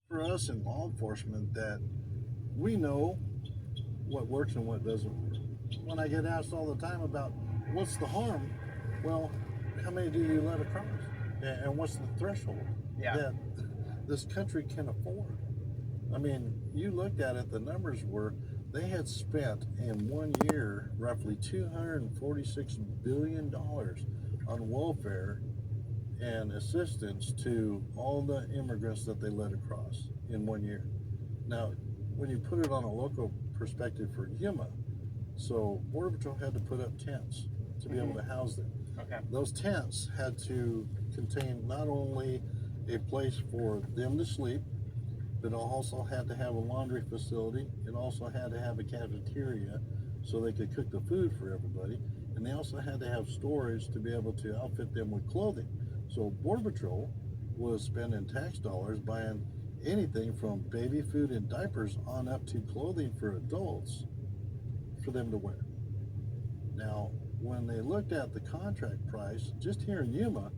for us in law enforcement that we know what works and what doesn't work. When I get asked all the time about what's the harm, well, how many do you let across? And what's the threshold Yeah. that this country can afford? I mean, you looked at it, the numbers were they had spent in 1 year roughly $246 billion on welfare and assistance to all the immigrants that they let across in 1 year. Now, when you put it on a local perspective for Yuma, so Border Patrol had to put up tents to be able to house them. Okay. Those tents had to contain not only a place for them to sleep, but it also had to have a laundry facility. It also had to have a cafeteria so they could cook the food for everybody. And they also had to have storage to be able to outfit them with clothing. So Border Patrol was spending tax dollars buying anything from baby food and diapers on up to clothing for adults for them to wear. Now, when they looked at the contract price, just here in Yuma,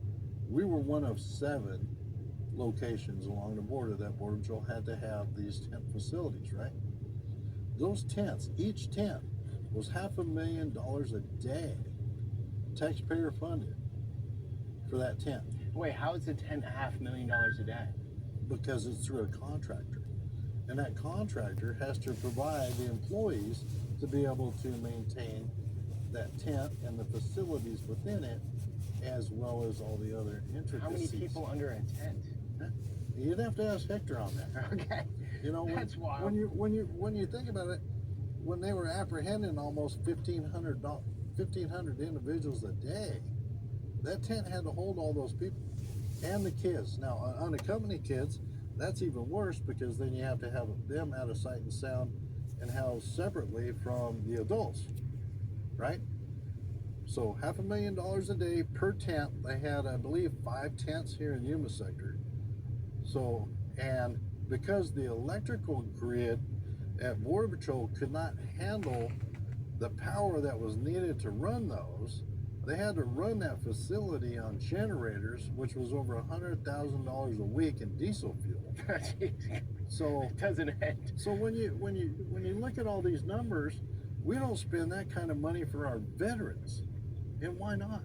we were one of 7 locations along the border that Border Patrol had to have these tent facilities, right? Those tents, each tent was $500,000 a day, taxpayer funded for that tent. Wait, how is it $10.5 million a day? Because it's through a contractor. And that contractor has to provide the employees to be able to maintain that tent and the facilities within it, as well as all the other intricacies. How many people under a tent? You'd have to ask Hector on that. Okay. You know, That's wild. When you think about it, when they were apprehending almost 1,500 individuals a day, that tent had to hold all those people and the kids. Now, unaccompanied kids, that's even worse because then you have to have them out of sight and sound and housed separately from the adults, right? So $500,000 a day per tent. They had, I believe, 5 tents here in Yuma sector. So, and because the electrical grid at Border Patrol could not handle the power that was needed to run those, they had to run that facility on generators, which was over $100,000 a week in diesel fuel. So it doesn't end. So when you look at all these numbers, we don't spend that kind of money for our veterans, and why not?